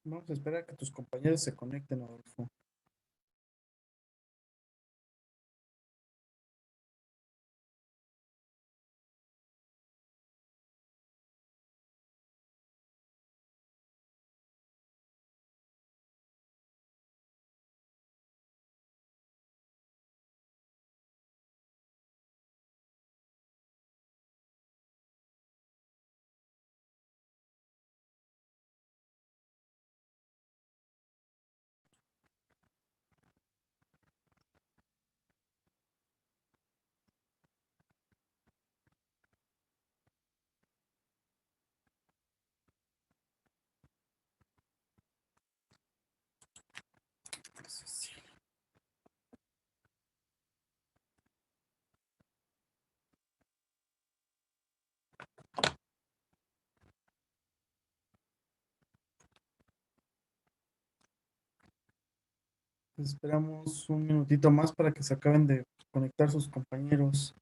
Vamos a esperar a que tus compañeros se conecten, Adolfo. Esperamos un minutito más para que se acaben de conectar sus compañeros.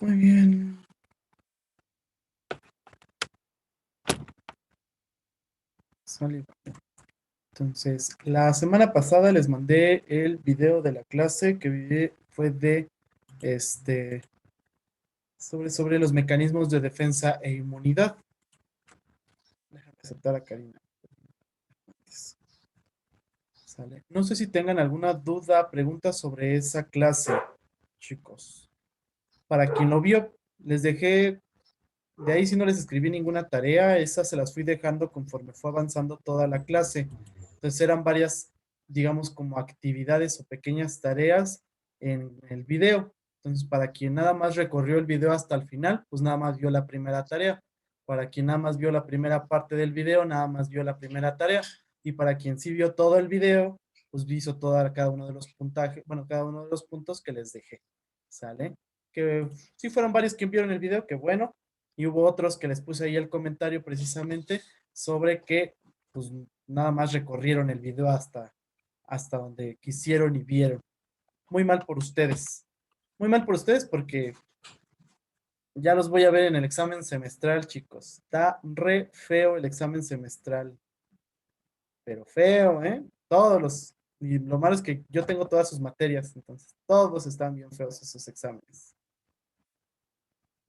Muy bien. Sale. Entonces, la semana pasada les mandé el video de la clase que fue de este sobre los mecanismos de defensa e inmunidad. Déjame aceptar a Karina. Sale. No sé si tengan alguna duda, pregunta sobre esa clase, chicos. Para quien lo vio, les dejé, de ahí si no les escribí ninguna tarea, esas se las fui dejando conforme fue avanzando toda la clase. Entonces eran varias, digamos, como actividades o pequeñas tareas en el video. Entonces, para quien nada más recorrió el video hasta el final, pues nada más vio la primera tarea. Para quien nada más vio la primera parte del video, nada más vio la primera tarea. Y para quien sí vio todo el video, pues hizo cada uno de los puntajes, bueno, cada uno de los puntos que les dejé. ¿Sale? Que sí fueron varios que vieron el video, que bueno. Y hubo otros que les puse ahí el comentario precisamente sobre que pues nada más recorrieron el video hasta donde quisieron y vieron. Muy mal por ustedes. Muy mal por ustedes porque ya los voy a ver en el examen semestral, chicos. Está re feo el examen semestral. Pero feo, ¿eh? Y lo malo es que yo tengo todas sus materias, entonces todos están bien feos esos exámenes.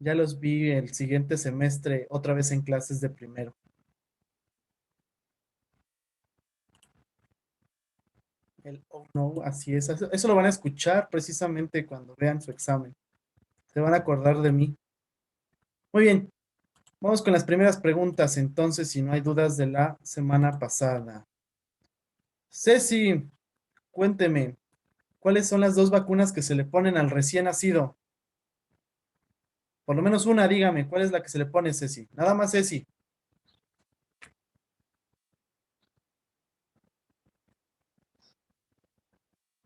Ya los vi el siguiente semestre otra vez en clases de primero. El oh no, así es. Eso lo van a escuchar precisamente cuando vean su examen. Se van a acordar de mí. Muy bien, vamos con las primeras preguntas entonces, si no hay dudas de la semana pasada. Ceci, cuénteme, ¿cuáles son las dos vacunas que se le ponen al recién nacido? Por lo menos una, dígame, ¿cuál es la que se le pone, Ceci? Nada más Ceci.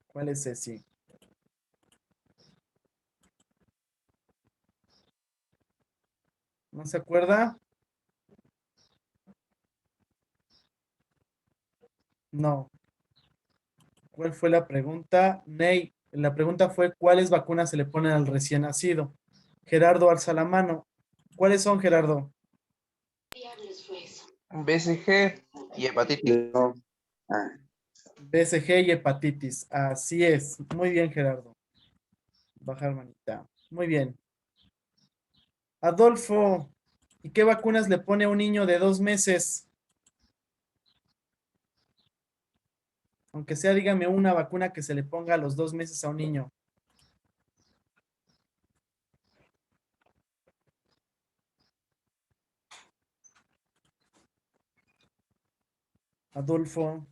¿Cuál es Ceci? ¿No se acuerda? No. ¿Cuál fue la pregunta? Ney, la pregunta fue, ¿cuáles vacunas se le ponen al recién nacido? Gerardo alza la mano. ¿Cuáles son, Gerardo? BCG y hepatitis. No. Ah, BCG y hepatitis. Así es. Muy bien, Gerardo. Bajar manita. Muy bien. Adolfo, ¿y qué vacunas le pone a un niño de 2 meses? Aunque sea, dígame una vacuna que se le ponga a los 2 meses a un niño. Adolfo.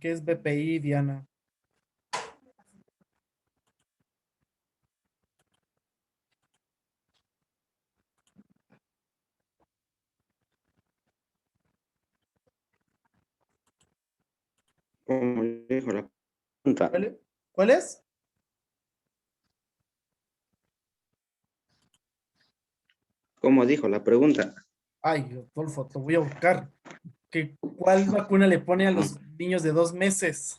¿Qué es BPI, Diana? Como dijo la pregunta. ¿Cuál es? Como dijo la pregunta. Ay, Adolfo, te voy a buscar. ¿Cuál vacuna le pone a los niños de 2 meses?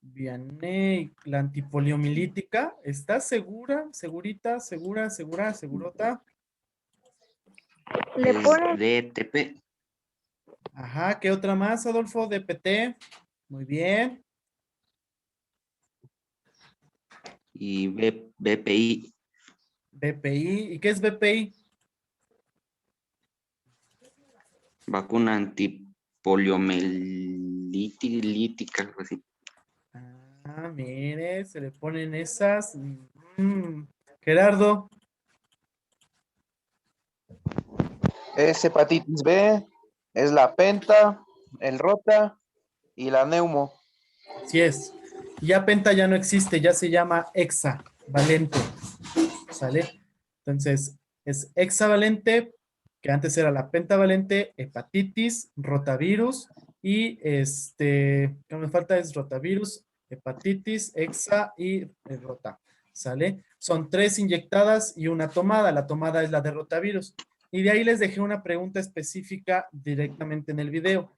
Vianney, la antipoliomilítica. ¿Estás segura? ¿Segurita? ¿Segura? ¿Segura? ¿Segurota? Le Es ponen DTP Ajá, ¿qué otra más, Adolfo? DPT. Muy bien. y BPI. BPI. ¿Y qué es BPI? Vacuna antipoliomelítica, algo así. Ah, mire, se le ponen esas. Gerardo. Es hepatitis B, es la penta, el rota y la neumo. Sí es. Ya penta ya no existe, ya se llama hexavalente. ¿Sale? Entonces, es hexavalente, que antes era la pentavalente, hepatitis, rotavirus y ¿qué me falta? Es rotavirus, hepatitis, hexa y rota. ¿Sale? Son 3 inyectadas y una tomada. La tomada es la de rotavirus. Y de ahí les dejé una pregunta específica directamente en el video.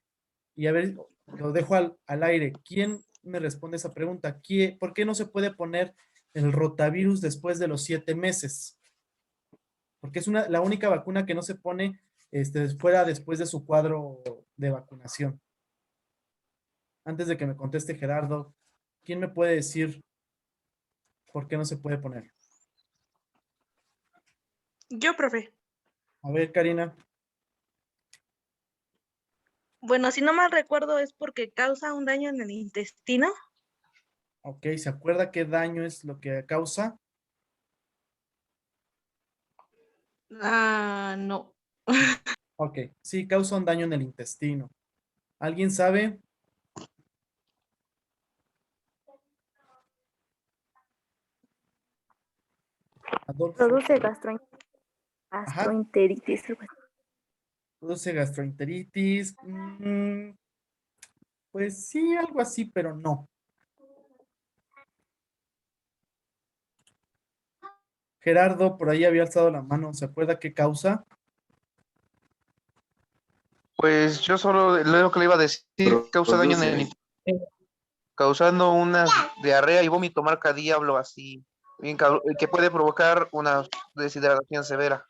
Y a ver, lo dejo al aire. ¿Quién me responde esa pregunta? ¿Por qué no se puede poner el rotavirus después de los 7 meses? Porque es la única vacuna que no se pone fuera después de su cuadro de vacunación. Antes de que me conteste Gerardo, ¿quién me puede decir por qué no se puede poner? yo, profe. A ver, Karina. Bueno, si no mal recuerdo es porque causa un daño en el intestino. Ok, ¿se acuerda qué daño es lo que causa? Ah, no. Ok, sí, causa un daño en el intestino. ¿Alguien sabe? Adolfo. Produce Ajá. gastroenteritis. Algo así. Produce gastroenteritis. Pues sí, algo así, pero no. Gerardo, por ahí había alzado la mano. ¿Se acuerda qué causa? Pues yo solo lo que le iba a decir, causa daño en el Produce. intestino, causando una diarrea y vómito marca diablo así, que puede provocar una deshidratación severa.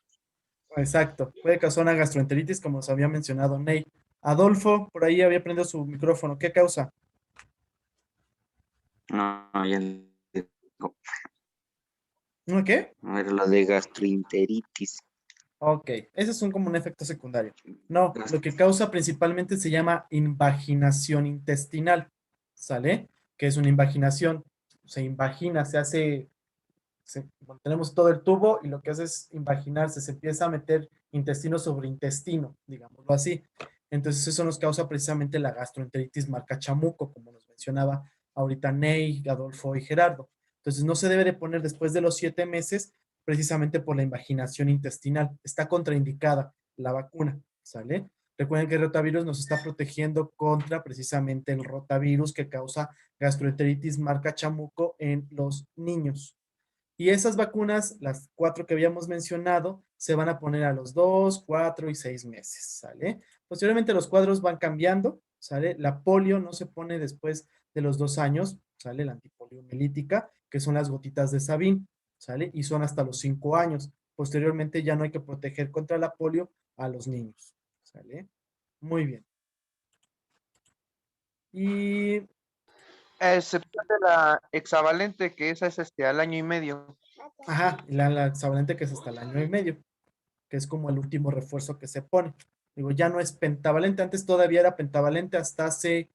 Exacto. Puede causar una gastroenteritis, como os había mencionado Ney. Adolfo, por ahí había prendido su micrófono. ¿Qué causa? No, ya digo. ¿No qué? A ver, lo de gastroenteritis. Ok, ese es como un efecto secundario. No, lo Gas- que causa principalmente se llama invaginación intestinal, ¿sale? Que es una invaginación, se invagina, se hace, tenemos todo el tubo y lo que hace es invaginarse, se empieza a meter intestino sobre intestino, digámoslo así. Entonces eso nos causa precisamente la gastroenteritis marca chamuco, como nos mencionaba ahorita Ney, Adolfo y Gerardo. Entonces no se debe de poner después de los 7 meses precisamente por la invaginación intestinal. Está contraindicada la vacuna, ¿sale? Recuerden que el rotavirus nos está protegiendo contra precisamente el rotavirus que causa gastroenteritis marca chamuco en los niños. Y esas vacunas, las 4 que habíamos mencionado, se van a poner a los 2, 4 y 6 meses, ¿sale? Posteriormente los cuadros van cambiando, ¿sale? La polio no se pone después de los 2 años, ¿sale? La antipoliomelítica, que son las gotitas de Sabin, ¿sale? Y son hasta los 5 años. Posteriormente ya no hay que proteger contra la polio a los niños, ¿sale? Muy bien. Y Excepción de la hexavalente, que esa es al año y medio. Ajá, y la hexavalente que es hasta el año y medio, que es como el último refuerzo que se pone. Digo, ya no es pentavalente, antes todavía era pentavalente hasta hace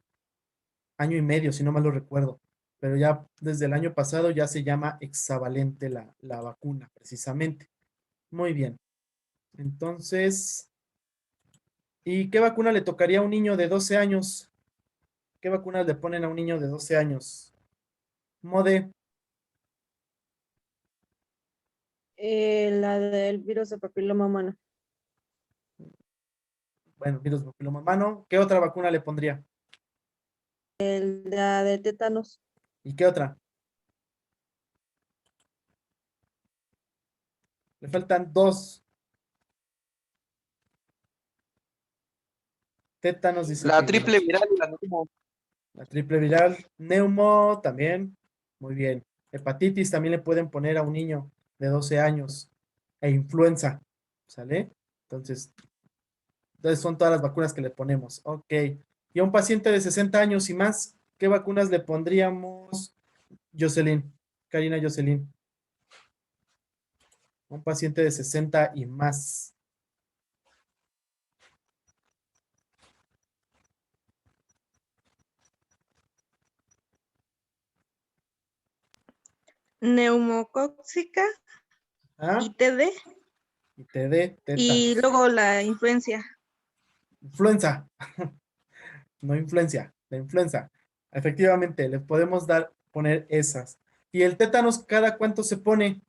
año y medio, si no mal lo recuerdo, pero ya desde el año pasado ya se llama hexavalente la vacuna, precisamente. Muy bien. Entonces, ¿y qué vacuna le tocaría a un niño de 12 años? ¿Qué vacunas le ponen a un niño de 12 años? Mode, La del virus de papiloma humano. bueno, virus de papiloma humano. ¿Qué otra vacuna le pondría? La de tétanos. ¿Y qué otra? Le faltan dos. Tétanos, dice La que ya. triple viral y la neumo. La triple viral. Neumo también. Muy bien. Hepatitis también le pueden poner a un niño de 12 años. E influenza. ¿Sale? Entonces son todas las vacunas que le ponemos. Ok. Y a un paciente de 60 años y más, ¿qué vacunas le pondríamos? Jocelyn. Karina Jocelyn. Un paciente de 60 y más. Neumocóxica, ¿Ah? ITD Y te dé y tétanos. luego la influencia. Influenza. No influencia, la influenza. Efectivamente, le podemos poner esas. ¿Y el tétanos cada cuánto se pone?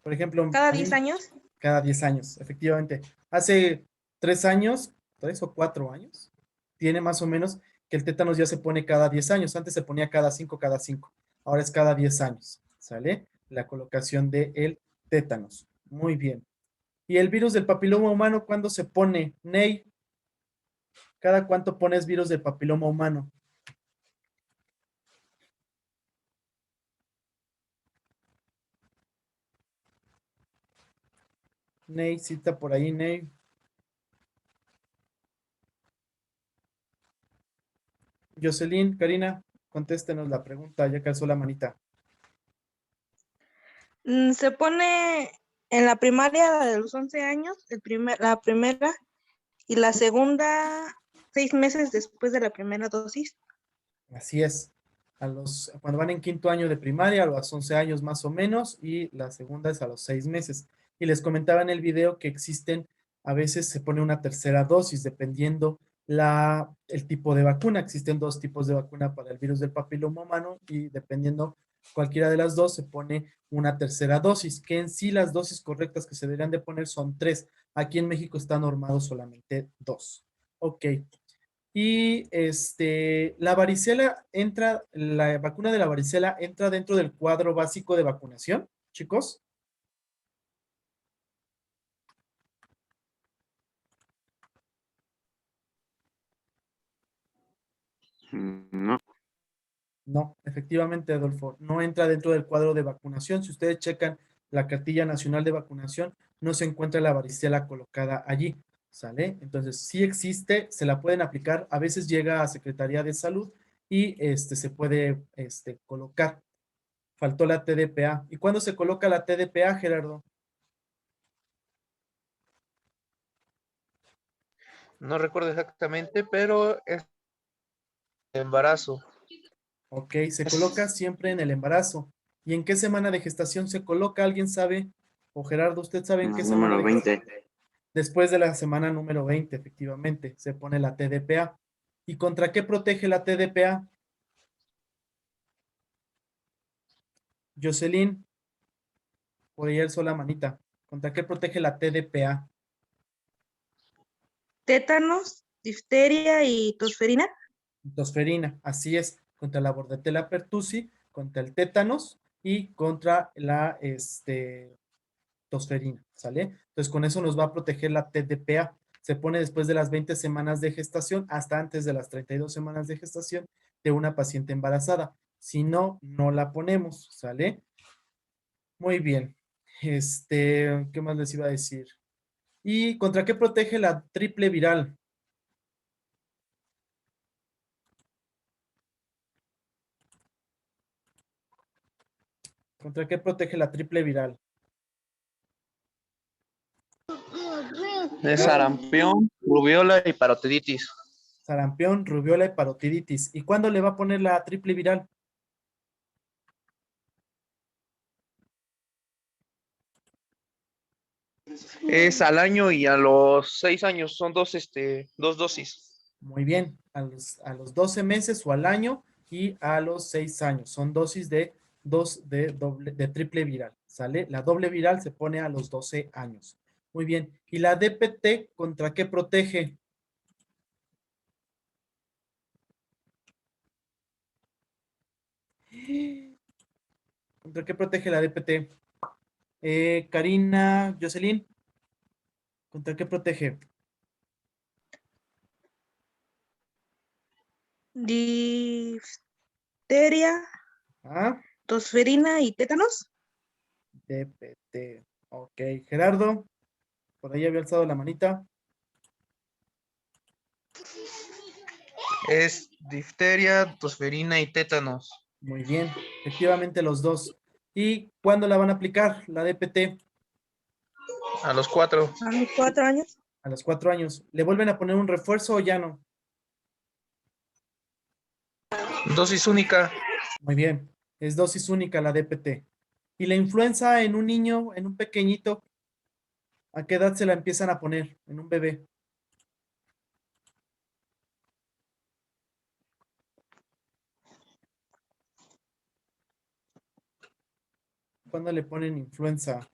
Por ejemplo, Cada a 10 mí años. cada 10 años, efectivamente. Hace 3 años, 3 o 4 años, tiene más o menos que el tétanos ya se pone cada 10 años. Antes se ponía cada 5, cada 5. Ahora es cada 10 años, ¿sale? La colocación del tétanos. Muy bien. ¿Y el virus del papiloma humano cuándo se pone? Ney, ¿cada cuánto pones virus del papiloma humano? Ney, cita por ahí, Ney. Jocelyn, Karina, contéstenos la pregunta, ya que alzó la manita. Se pone en la primaria de los 11 años, la primera, y la segunda 6 meses después de la primera dosis. Así es. Cuando van en quinto año de primaria, a los 11 años más o menos, y la segunda es a los 6 meses. Y les comentaba en el video que existen, a veces se pone una tercera dosis, dependiendo el tipo de vacuna. Existen dos tipos de vacuna para el virus del papiloma humano y dependiendo cualquiera de las dos, se pone una tercera dosis, que en sí las dosis correctas que se deberían de poner son 3. Aquí en México está normado solamente 2. Ok. Y la varicela la vacuna de la varicela entra dentro del cuadro básico de vacunación, chicos. No, No, efectivamente, Adolfo, no entra dentro del cuadro de vacunación. Si ustedes checan la cartilla nacional de vacunación, no se encuentra la varicela colocada allí, ¿sale? Entonces, sí existe, se la pueden aplicar, a veces llega a Secretaría de Salud y se puede colocar. Faltó la TDPA. ¿Y cuándo se coloca la TDPA, Gerardo? No recuerdo exactamente, pero es embarazo. Ok, se coloca siempre en el embarazo. ¿Y en qué semana de gestación se coloca? ¿Alguien sabe? O Gerardo, ¿usted sabe en qué semana número de gestación? 20. Después de la semana número 20, efectivamente, se pone la TDPA. ¿Y contra qué protege la TDPA? Jocelyn, por ahí alzó la manita. ¿Contra qué protege la TDPA? Tétanos, difteria y tosferina. Tosferina, así es, contra la Bordetella pertussis, contra el tétanos y contra la tosferina, ¿sale? Entonces con eso nos va a proteger la TDPA. Se pone después de las 20 semanas de gestación hasta antes de las 32 semanas de gestación de una paciente embarazada. Si no, no la ponemos, ¿sale? Muy bien. ¿Qué más les iba a decir? ¿Y contra qué protege la triple viral? ¿Contra qué protege la triple viral? De sarampión, rubiola y parotiditis. Sarampión, rubiola y parotiditis. ¿Y cuándo le va a poner la triple viral? Es al año y a los 6 años. Son dos dosis. Muy bien, a los 12 meses o al año y a los 6 años. Son dosis de de triple viral, ¿sale? La doble viral se pone a los 12 años. Muy bien. ¿Y la DPT contra qué protege? ¿Contra qué protege la DPT? Karina, Jocelyn, ¿contra qué protege? Difteria, Ah, tosferina y tétanos. DPT. Ok, Gerardo, por ahí había alzado la manita. Es difteria, tosferina y tétanos. Muy bien, efectivamente los dos. ¿Y cuándo la van a aplicar, la DPT? A los 4. A los 4 años. A los 4 años. ¿Le vuelven a poner un refuerzo o ya no? Dosis única. Muy bien, es dosis única la DPT. ¿Y la influenza en un niño, en un pequeñito? ¿A qué edad se la empiezan a poner en un bebé? ¿Cuándo le ponen influenza?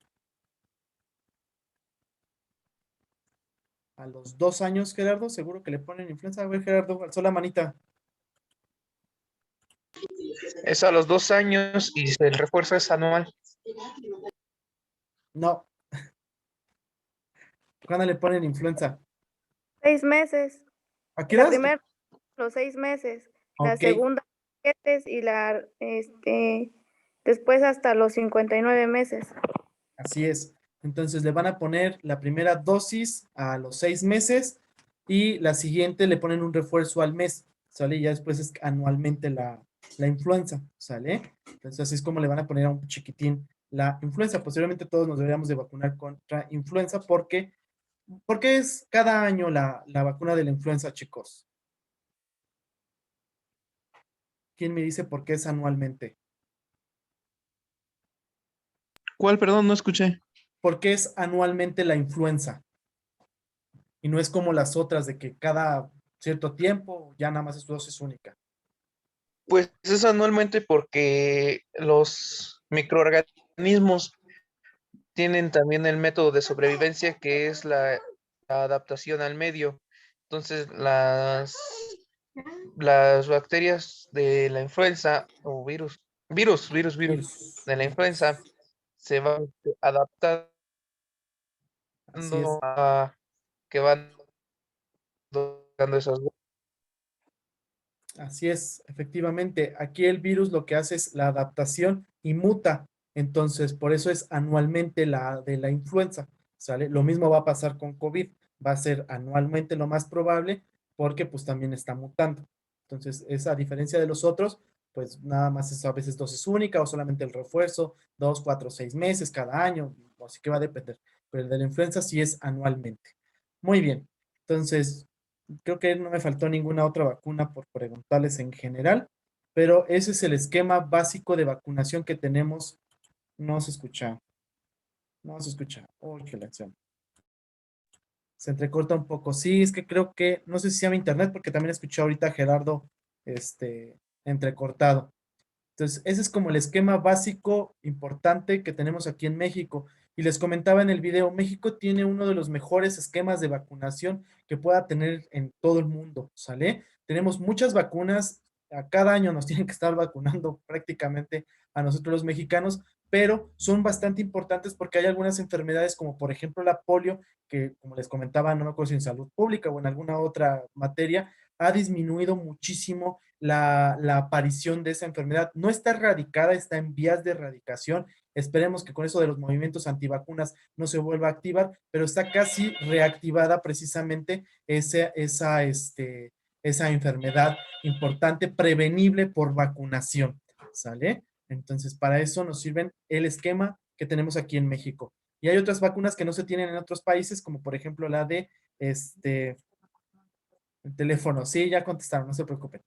A los 2 años, Gerardo, seguro que le ponen influenza. A ver, Gerardo, alzó la manita. Es a los 2 años y el refuerzo es anual. No. ¿Cuándo le ponen influenza? 6 meses. ¿A qué La edad? primera, los 6 meses. La Ok, segunda, 7 y después hasta los 59 meses. así es. Entonces le van a poner la primera dosis a los 6 meses y la siguiente le ponen un refuerzo al mes, ¿sale? Y ya después es anualmente la influenza, ¿sale? Entonces así es como le van a poner a un chiquitín la influenza. Posteriormente todos nos deberíamos de vacunar contra influenza porque es cada año la vacuna de la influenza, chicos. ¿Quién me dice por qué es anualmente? ¿Cuál? Perdón, no escuché. ¿Por qué es anualmente la influenza? Y no es como las otras de que cada cierto tiempo ya nada más es dosis única. Pues es anualmente porque los microorganismos tienen también el método de sobrevivencia que es la adaptación al medio. Entonces, las bacterias de la influenza o virus Pues, de la influenza se van adaptando así es, a que van dando esas. así es, efectivamente. Aquí el virus lo que hace es la adaptación y muta. Entonces, por eso es anualmente la de la influenza, ¿sale? Lo mismo va a pasar con COVID. Va a ser anualmente lo más probable porque pues también está mutando. Entonces, esa diferencia de los otros, pues nada más es a veces dosis única o solamente el refuerzo, 2, 4, 6 meses cada año, así que va a depender. Pero el de la influenza sí es anualmente. Muy bien. Entonces, creo que no me faltó ninguna otra vacuna por preguntarles en general, pero ese es el esquema básico de vacunación que tenemos. No se escucha. No se escucha. Uy, qué lección. Se entrecorta un poco. Sí, es que creo que, no sé si se llama internet, porque también escuché ahorita a Gerardo, entrecortado. Entonces, ese es como el esquema básico importante que tenemos aquí en México. Y les comentaba en el video, México tiene uno de los mejores esquemas de vacunación que pueda tener en todo el mundo, ¿sale? Tenemos muchas vacunas, a cada año nos tienen que estar vacunando prácticamente a nosotros los mexicanos, pero son bastante importantes porque hay algunas enfermedades como por ejemplo la polio, que como les comentaba, no me acuerdo si en salud pública o en alguna otra materia, ha disminuido muchísimo la aparición de esa enfermedad. No está erradicada, está en vías de erradicación. Esperemos que con eso de los movimientos antivacunas no se vuelva a activar, pero está casi reactivada precisamente esa enfermedad importante, prevenible por vacunación. ¿Sale? Entonces, para eso nos sirven el esquema que tenemos aquí en México. Y hay otras vacunas que no se tienen en otros países, como por ejemplo la de el teléfono. Sí, ya contestaron, no se preocupen.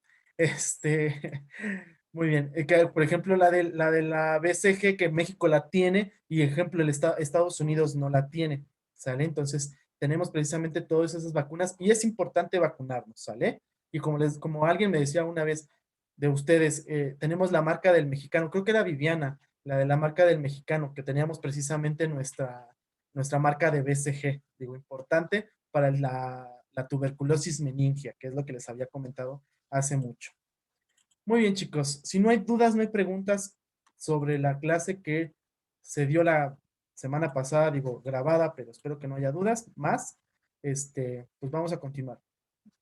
Muy bien. Por ejemplo, la BCG, que México la tiene, y ejemplo, Estados Unidos no la tiene, ¿sale? Entonces, tenemos precisamente todas esas vacunas y es importante vacunarnos, ¿sale? Y como alguien me decía una vez de ustedes, tenemos la marca del mexicano, creo que era Viviana, la de la marca del mexicano, que teníamos precisamente nuestra marca de BCG, digo, importante para la tuberculosis meningia, que es lo que les había comentado hace mucho. Muy bien, chicos. Si no hay dudas, no hay preguntas sobre la clase que se dio la semana pasada, digo, grabada, pero espero que no haya dudas más. Pues vamos a continuar.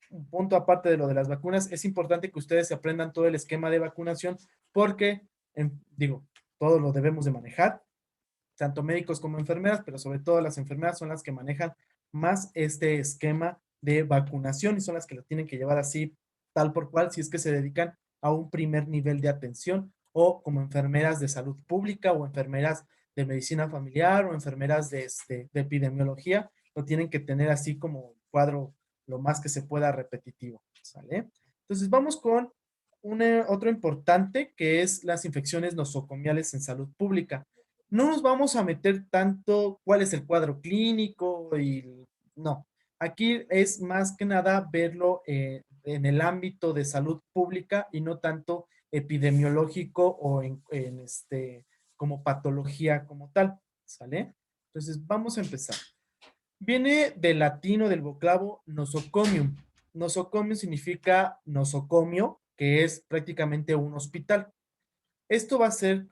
Un punto aparte de lo de las vacunas, es importante que ustedes se aprendan todo el esquema de vacunación porque, digo, todo lo debemos de manejar, tanto médicos como enfermeras, pero sobre todo las enfermeras son las que manejan más este esquema de vacunación y son las que lo tienen que llevar así, tal por cual, si es que se dedican a un primer nivel de atención o como enfermeras de salud pública o enfermeras de medicina familiar o enfermeras de epidemiología, lo tienen que tener así como cuadro lo más que se pueda repetitivo, ¿sale? Entonces vamos con otro importante que es las infecciones nosocomiales en salud pública. No nos vamos a meter tanto cuál es el cuadro clínico y no. Aquí es más que nada verlo en el ámbito de salud pública y no tanto epidemiológico o como patología como tal, ¿sale? Entonces vamos a empezar. Viene del latino del vocablo nosocomium. Nosocomium significa nosocomio, que es prácticamente un hospital. Esto va a ser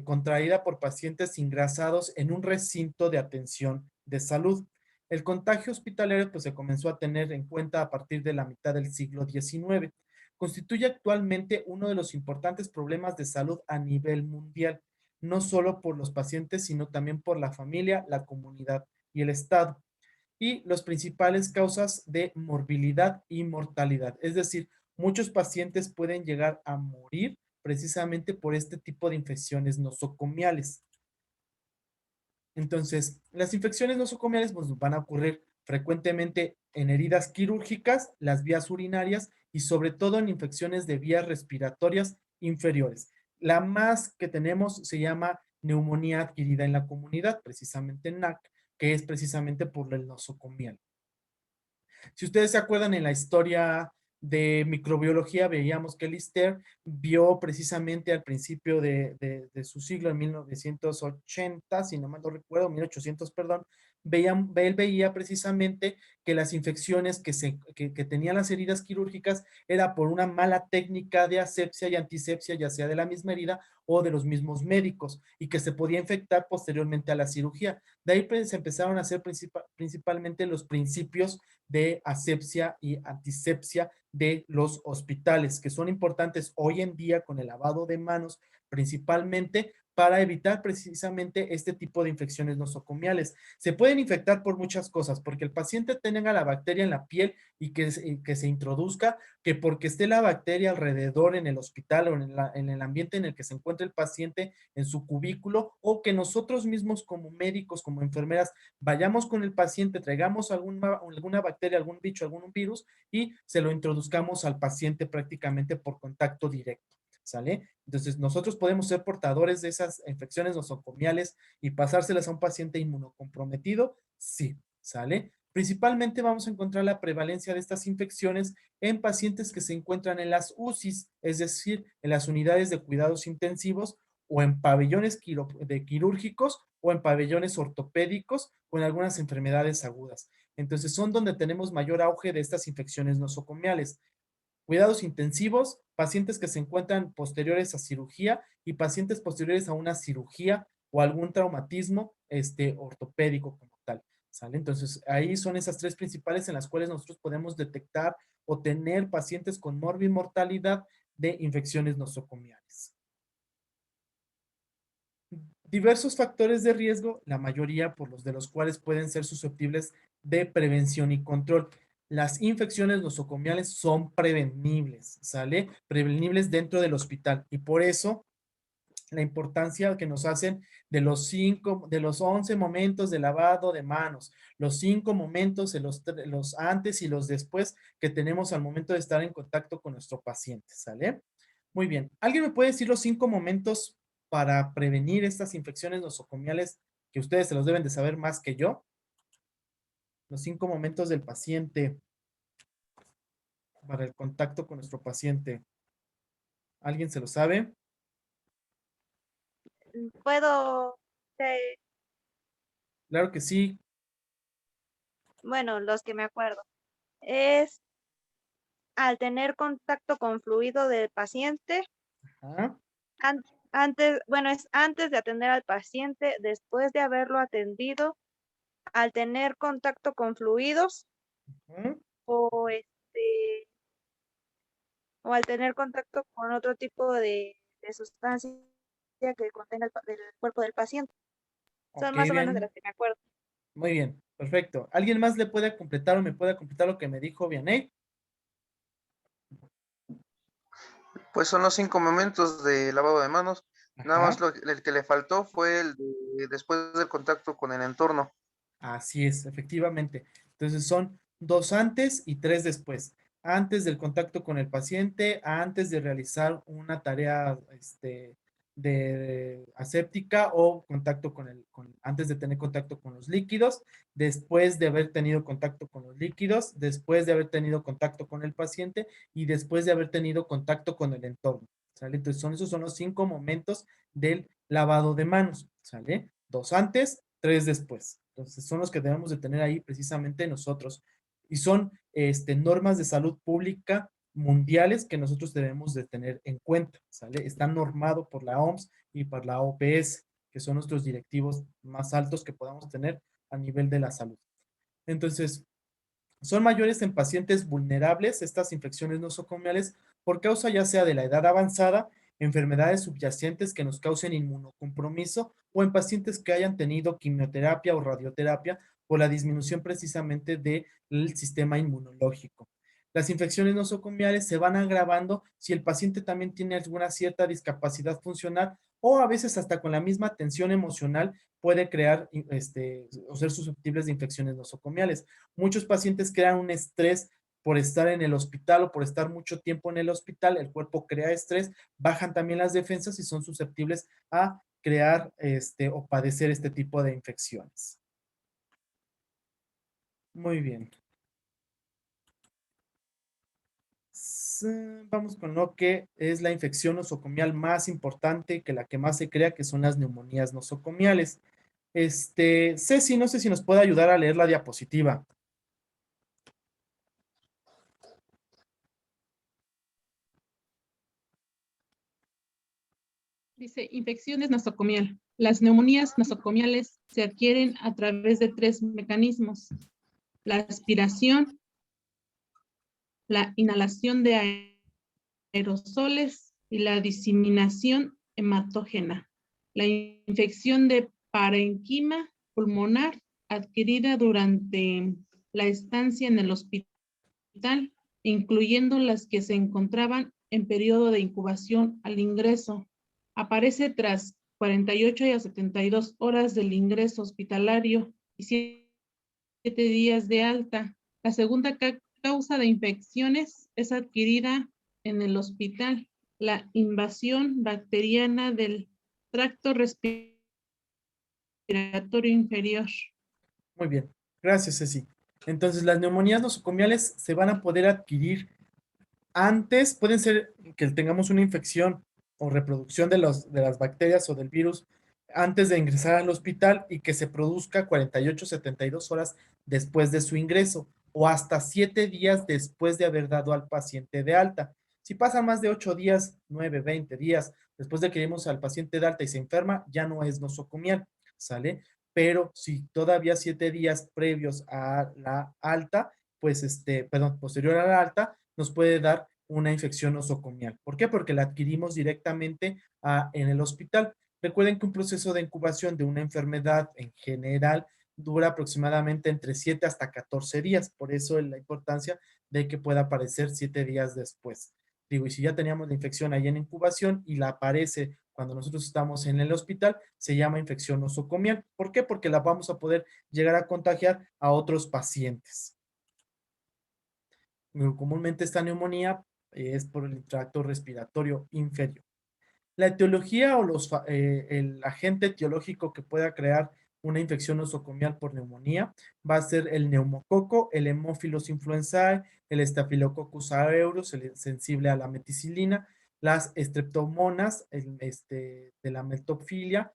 contraída por pacientes ingresados en un recinto de atención de salud. El contagio hospitalario pues, se comenzó a tener en cuenta a partir de la mitad del siglo XIX. Constituye actualmente uno de los importantes problemas de salud a nivel mundial, no solo por los pacientes, sino también por la familia, la comunidad y el Estado. Y las principales causas de morbilidad y mortalidad. Es decir, muchos pacientes pueden llegar a morir precisamente por este tipo de infecciones nosocomiales. Entonces, las infecciones nosocomiales pues, van a ocurrir frecuentemente en heridas quirúrgicas, las vías urinarias y sobre todo en infecciones de vías respiratorias inferiores. La más que tenemos se llama neumonía adquirida en la comunidad, precisamente NAC, que es precisamente por el nosocomial. Si ustedes se acuerdan en la historia de microbiología, veíamos que Lister vio precisamente al principio de su siglo, en 1980, si no mal no recuerdo, 1800, perdón, él veía precisamente que las infecciones que tenían las heridas quirúrgicas era por una mala técnica de asepsia y antisepsia, ya sea de la misma herida o de los mismos médicos, y que se podía infectar posteriormente a la cirugía. De ahí pues, se empezaron a hacer principalmente los principios de asepsia y antisepsia de los hospitales, que son importantes hoy en día con el lavado de manos, principalmente para evitar precisamente este tipo de infecciones nosocomiales. Se pueden infectar por muchas cosas, porque el paciente tenga la bacteria en la piel y que se introduzca, que porque esté la bacteria alrededor en el hospital o en el ambiente en el que se encuentra el paciente en su cubículo, o que nosotros mismos como médicos, como enfermeras, vayamos con el paciente, traigamos alguna bacteria, algún bicho, algún virus y se lo introduzcamos al paciente prácticamente por contacto directo. ¿Sale? Entonces, nosotros podemos ser portadores de esas infecciones nosocomiales y pasárselas a un paciente inmunocomprometido, sí, ¿sale? Principalmente vamos a encontrar la prevalencia de estas infecciones en pacientes que se encuentran en las UCIs, es decir, en las unidades de cuidados intensivos o en pabellones quirúrgicos o en pabellones ortopédicos o en algunas enfermedades agudas. Entonces, son donde tenemos mayor auge de estas infecciones nosocomiales. Cuidados intensivos, pacientes que se encuentran posteriores a cirugía y pacientes posteriores a una cirugía o algún traumatismo ortopédico como tal. ¿Sale? Entonces, ahí son esas tres principales en las cuales nosotros podemos detectar o tener pacientes con morbimortalidad de infecciones nosocomiales. Diversos factores de riesgo, la mayoría por los de los cuales pueden ser susceptibles de prevención y control. Las infecciones nosocomiales son prevenibles, ¿sale? Prevenibles dentro del hospital y por eso la importancia que nos hacen de los 11 momentos de lavado de manos, los 5 momentos, los antes y los después que tenemos al momento de estar en contacto con nuestro paciente, ¿sale? Muy bien. ¿Alguien me puede decir los 5 momentos para prevenir estas infecciones nosocomiales que ustedes se los deben de saber más que yo? Los 5 momentos del paciente para el contacto con nuestro paciente. ¿Alguien se lo sabe? Puedo, Claro que sí. bueno, los que me acuerdo. Es al tener contacto con fluido del paciente, Ajá. antes, bueno, es antes de atender al paciente, después de haberlo atendido, al tener contacto con fluidos Ujú. o o al tener contacto con otro tipo de sustancia que contenga el cuerpo del paciente. Son Ok, más o menos de bien. las que me acuerdo. Muy bien. Perfecto. ¿Alguien más le puede completar o me puede completar lo que me dijo Vianey? Pues son los 5 momentos de lavado de manos. Nada más Ajá. el que le faltó fue el de después del contacto con el entorno. Así es, efectivamente. Entonces son 2 antes y 3 después. Antes del contacto con el paciente, antes de realizar una tarea de aséptica o contacto antes de tener contacto con los líquidos, después de haber tenido contacto con los líquidos, después de haber tenido contacto con el paciente y después de haber tenido contacto con el entorno. ¿Sale? Entonces esos son los 5 momentos del lavado de manos. ¿Sale? 2 antes, 3 después. Entonces, son los que debemos de tener ahí precisamente nosotros. Y son normas de salud pública mundiales que nosotros debemos de tener en cuenta, ¿sale? Están normados por la OMS y por la OPS, que son nuestros directivos más altos que podamos tener a nivel de la salud. Entonces, son mayores en pacientes vulnerables estas infecciones nosocomiales por causa ya sea de la edad avanzada, enfermedades subyacentes que nos causen inmunocompromiso o en pacientes que hayan tenido quimioterapia o radioterapia por la disminución precisamente del sistema inmunológico. Las infecciones nosocomiales se van agravando si el paciente también tiene alguna cierta discapacidad funcional o a veces hasta con la misma tensión emocional puede crear o ser susceptibles de infecciones nosocomiales. Muchos pacientes crean un estrés por estar en el hospital o por estar mucho tiempo en el hospital, el cuerpo crea estrés, bajan también las defensas y son susceptibles a crear o padecer este tipo de infecciones. Muy bien. Vamos con lo que es la infección nosocomial más importante, que la que más se crea, que son las neumonías nosocomiales. Ceci, no sé si nos puede ayudar a leer la diapositiva. Dice, infecciones nosocomial. Las neumonías nosocomiales se adquieren a través de 3 mecanismos: la aspiración, la inhalación de aerosoles y la diseminación hematógena. La infección de parenquima pulmonar adquirida durante la estancia en el hospital, incluyendo las que se encontraban en periodo de incubación al ingreso, aparece tras 48 a 72 horas del ingreso hospitalario y 7 días de alta. La segunda causa de infecciones es adquirida en el hospital, la invasión bacteriana del tracto respiratorio inferior. Muy bien, gracias, Ceci. Entonces, las neumonías nosocomiales se van a poder adquirir antes, pueden ser que tengamos una infección o reproducción de las bacterias o del virus antes de ingresar al hospital y que se produzca 48, 72 horas después de su ingreso o hasta 7 días después de haber dado al paciente de alta. Si pasan más de 8 días, 9, 20 días después de que dimos al paciente de alta y se enferma, ya no es nosocomial, ¿sale? Pero si todavía 7 días previos a la alta, pues posterior a la alta, nos puede dar una infección nosocomial. ¿Por qué? Porque la adquirimos directamente en el hospital. Recuerden que un proceso de incubación de una enfermedad en general dura aproximadamente entre 7 hasta 14 días. Por eso la importancia de que pueda aparecer 7 días después. Digo, y si ya teníamos la infección ahí en incubación y la aparece cuando nosotros estamos en el hospital, se llama infección nosocomial. ¿Por qué? Porque la vamos a poder llegar a contagiar a otros pacientes. Comúnmente esta neumonía es por el tracto respiratorio inferior. La etiología o el agente etiológico que pueda crear una infección nosocomial por neumonía va a ser el neumococo, el Haemophilus influenzae, el Staphylococcus aureus, el sensible a la meticilina, las streptomonas de la metophilia,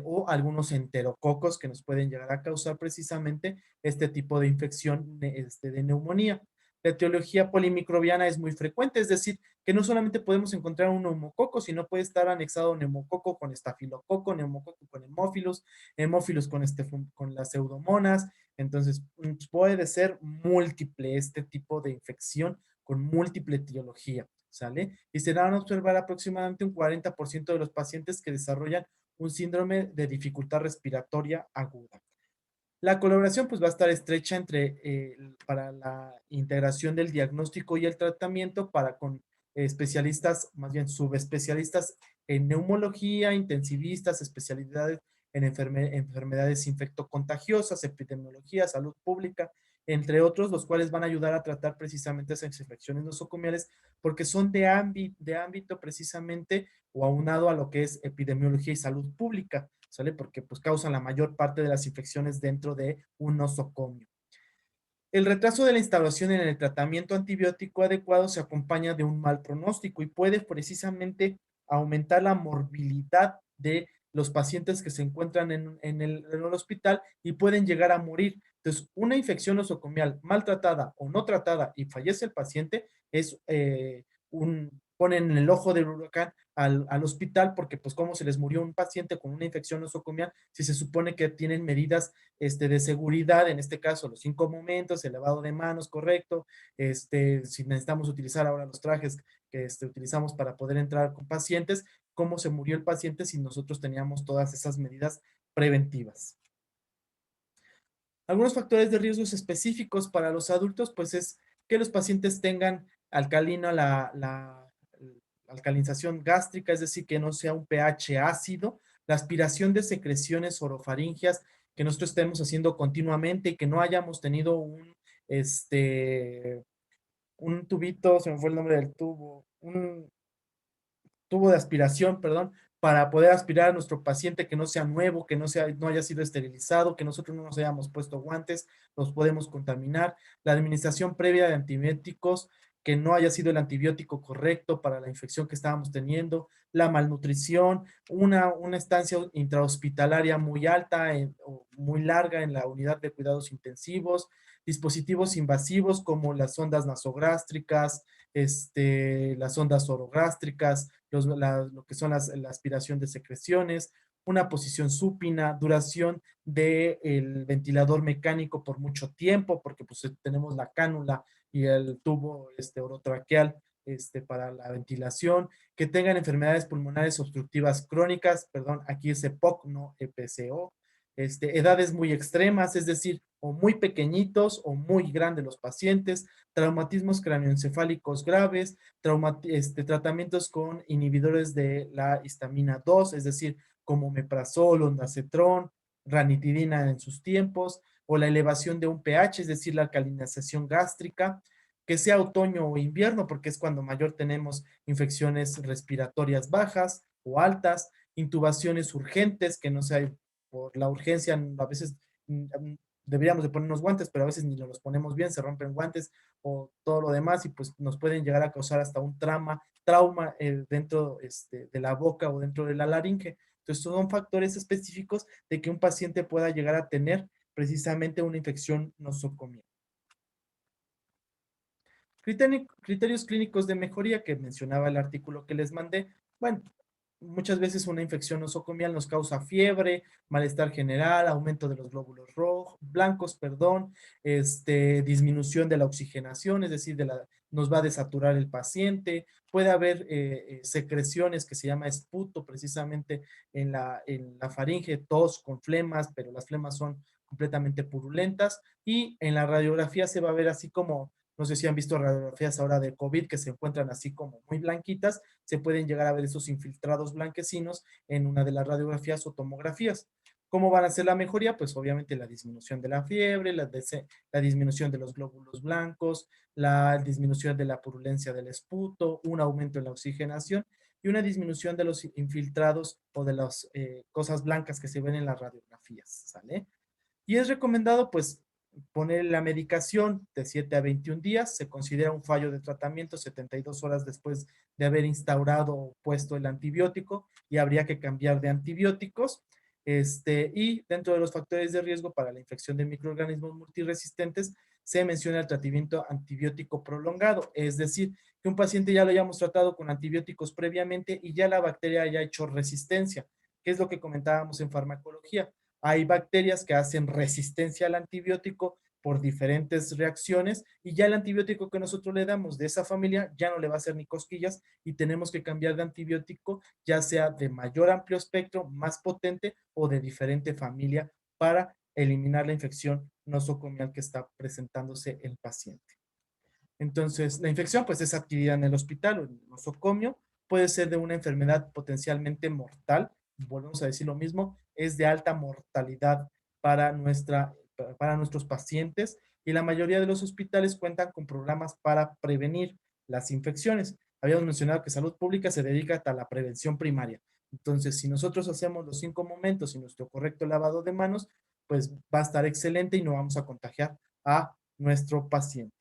o algunos enterococos que nos pueden llegar a causar precisamente este tipo de infección de neumonía. La etiología polimicrobiana es muy frecuente, es decir, que no solamente podemos encontrar un neumococo, sino puede estar anexado neumococo con estafilococo, neumococo con hemófilos, hemófilos con las pseudomonas. Entonces, puede ser múltiple este tipo de infección con múltiple etiología, ¿sale? Y se van a observar aproximadamente un 40% de los pacientes que desarrollan un síndrome de dificultad respiratoria aguda. La colaboración pues va a estar estrecha para la integración del diagnóstico y el tratamiento con especialistas, más bien subespecialistas en neumología, intensivistas, especialidades en enfermedades infectocontagiosas, epidemiología, salud pública, entre otros, los cuales van a ayudar a tratar precisamente esas infecciones nosocomiales porque son de ámbito precisamente o aunado a lo que es epidemiología y salud pública. ¿Sale? Porque pues causan la mayor parte de las infecciones dentro de un nosocomio. El retraso de la instalación en el tratamiento antibiótico adecuado se acompaña de un mal pronóstico y puede precisamente aumentar la morbilidad de los pacientes que se encuentran en el hospital y pueden llegar a morir. Entonces, una infección nosocomial maltratada o no tratada y fallece el paciente ponen en el ojo del huracán al hospital porque pues como se les murió un paciente con una infección nosocomial si se supone que tienen medidas de seguridad, en este caso los 5 momentos, el lavado de manos correcto, si necesitamos utilizar ahora los trajes que utilizamos para poder entrar con pacientes, cómo se murió el paciente si nosotros teníamos todas esas medidas preventivas. Algunos factores de riesgos específicos para los adultos, pues es que los pacientes tengan alcalina la alcalinización gástrica, es decir, que no sea un pH ácido, la aspiración de secreciones orofaringeas que nosotros estemos haciendo continuamente y que no hayamos tenido un tubito, se me fue el nombre del tubo, un tubo de aspiración, perdón, para poder aspirar a nuestro paciente que no sea nuevo, que no haya sido esterilizado, que nosotros no nos hayamos puesto guantes, los podemos contaminar. La administración previa de antibióticos, que no haya sido el antibiótico correcto para la infección que estábamos teniendo, la malnutrición, una estancia intrahospitalaria muy alta o muy larga en la unidad de cuidados intensivos, dispositivos invasivos como las sondas nasogástricas, las ondas orogástricas, lo que son la aspiración de secreciones, una posición supina, duración del ventilador mecánico por mucho tiempo, porque pues tenemos la cánula y el tubo orotraqueal para la ventilación, que tengan enfermedades pulmonares obstructivas crónicas, perdón, aquí es EPOC, no EPCO, edades muy extremas, es decir, o muy pequeñitos o muy grandes los pacientes, traumatismos cráneoencefálicos graves, tratamientos con inhibidores de la histamina 2, es decir, como omeprazol, ondansetron, ranitidina en sus tiempos, o la elevación de un pH, es decir, la alcalinización gástrica, que sea otoño o invierno, porque es cuando mayor tenemos infecciones respiratorias bajas o altas, intubaciones urgentes, que no sea por la urgencia, a veces deberíamos de ponernos guantes, pero a veces ni los ponemos bien, se rompen guantes o todo lo demás y pues nos pueden llegar a causar hasta un trauma dentro de la boca o dentro de la laringe. Entonces son factores específicos de que un paciente pueda llegar a tener precisamente una infección nosocomial. Criterios clínicos de mejoría que mencionaba el artículo que les mandé. Bueno, muchas veces una infección nosocomial nos causa fiebre, malestar general, aumento de los glóbulos blancos, perdón, disminución de la oxigenación, es decir, nos va a desaturar el paciente, puede haber secreciones que se llama esputo precisamente en la faringe, tos con flemas, pero las flemas son completamente purulentas y en la radiografía se va a ver así como No sé si han visto radiografías ahora de COVID que se encuentran así como muy blanquitas, se pueden llegar a ver esos infiltrados blanquecinos en una de las radiografías o tomografías. ¿Cómo van a ser la mejoría? Pues obviamente la disminución de la fiebre, la disminución de los glóbulos blancos, la disminución de la purulencia del esputo, un aumento en la oxigenación y una disminución de los infiltrados o de las cosas blancas que se ven en las radiografías, ¿sale? Y es recomendado, pues, poner la medicación de 7 a 21 días. Se considera un fallo de tratamiento 72 horas después de haber instaurado o puesto el antibiótico y habría que cambiar de antibióticos. Y dentro de los factores de riesgo para la infección de microorganismos multiresistentes se menciona el tratamiento antibiótico prolongado, es decir, que un paciente ya lo hayamos tratado con antibióticos previamente y ya la bacteria haya hecho resistencia, que es lo que comentábamos en farmacología. Hay bacterias que hacen resistencia al antibiótico por diferentes reacciones y ya el antibiótico que nosotros le damos de esa familia ya no le va a hacer ni cosquillas y tenemos que cambiar de antibiótico, ya sea de mayor amplio espectro, más potente o de diferente familia para eliminar la infección nosocomial que está presentándose el paciente. Entonces, la infección pues es adquirida en el hospital o en el nosocomio, puede ser de una enfermedad potencialmente mortal, volvemos a decir lo mismo, es de alta mortalidad para nuestros pacientes y la mayoría de los hospitales cuentan con programas para prevenir las infecciones. Habíamos mencionado que salud pública se dedica a la prevención primaria. Entonces, si nosotros hacemos los 5 momentos y nuestro correcto lavado de manos, pues va a estar excelente y no vamos a contagiar a nuestro paciente.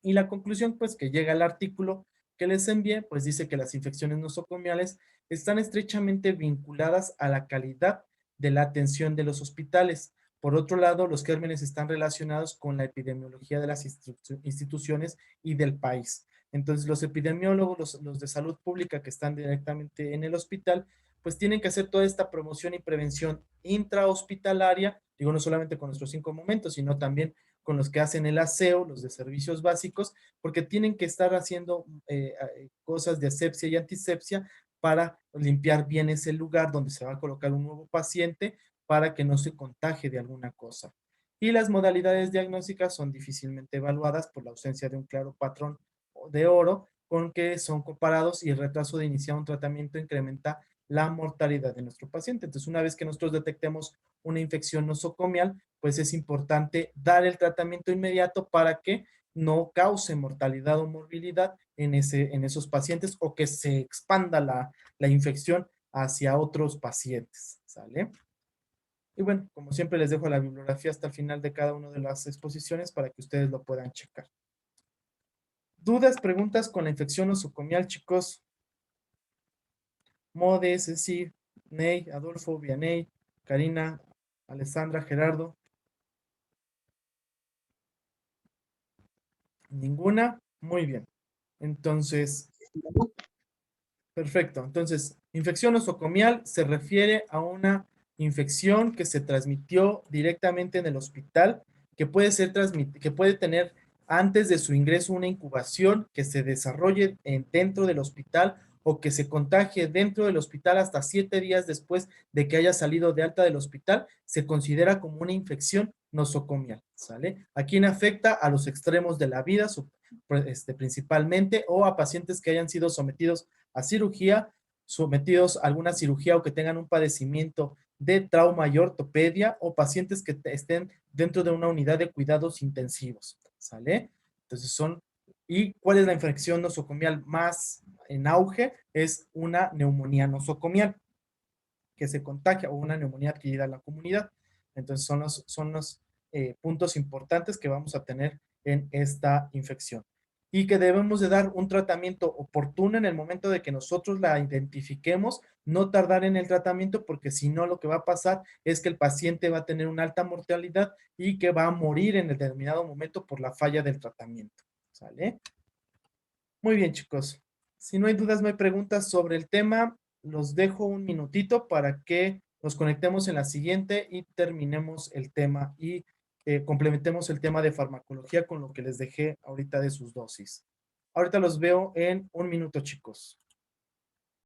Y la conclusión, pues, que llega al artículo que les envié, pues dice que las infecciones nosocomiales están estrechamente vinculadas a la calidad de la atención de los hospitales. Por otro lado, los gérmenes están relacionados con la epidemiología de las instituciones y del país. Entonces, los epidemiólogos, los de salud pública que están directamente en el hospital, pues tienen que hacer toda esta promoción y prevención intrahospitalaria, digo, no solamente con nuestros 5 momentos, sino también con los que hacen el aseo, los de servicios básicos, porque tienen que estar haciendo cosas de asepsia y antisepsia para limpiar bien ese lugar donde se va a colocar un nuevo paciente para que no se contagie de alguna cosa. Y las modalidades diagnósticas son difícilmente evaluadas por la ausencia de un claro patrón de oro con que son comparados y el retraso de iniciar un tratamiento incrementa la mortalidad de nuestro paciente. Entonces, una vez que nosotros detectemos una infección nosocomial, pues es importante dar el tratamiento inmediato para que no cause mortalidad o morbilidad en esos pacientes o que se expanda la infección hacia otros pacientes, ¿sale? Y bueno, como siempre les dejo la bibliografía hasta el final de cada una de las exposiciones para que ustedes lo puedan checar. ¿Dudas, preguntas con la infección nosocomial, chicos? Mode, Ceci, Ney, Adolfo, Vianey, Karina, Alessandra, Gerardo. ¿Ninguna? Muy bien. Entonces, perfecto. Entonces, infección nosocomial se refiere a una infección que se transmitió directamente en el hospital, que puede tener antes de su ingreso una incubación que se desarrolle dentro del hospital o que se contagie dentro del hospital hasta 7 días después de que haya salido de alta del hospital, se considera como una infección nosocomial, ¿sale? ¿A quién afecta? A los extremos de la vida, principalmente, o a pacientes que hayan sido sometidos a cirugía, sometidos a alguna cirugía o que tengan un padecimiento de trauma y ortopedia, o pacientes que estén dentro de una unidad de cuidados intensivos, ¿sale? Entonces ¿y cuál es la infección nosocomial más en auge? Es una neumonía nosocomial que se contagia o una neumonía adquirida en la comunidad. Entonces son los puntos importantes que vamos a tener en esta infección y que debemos de dar un tratamiento oportuno en el momento de que nosotros la identifiquemos, no tardar en el tratamiento porque si no lo que va a pasar es que el paciente va a tener una alta mortalidad y que va a morir en determinado momento por la falla del tratamiento, ¿sale? Muy bien, chicos. Si no hay dudas, no hay preguntas sobre el tema, los dejo un minutito para que nos conectemos en la siguiente y terminemos el tema y complementemos el tema de farmacología con lo que les dejé ahorita de sus dosis. Ahorita los veo en un minuto, chicos.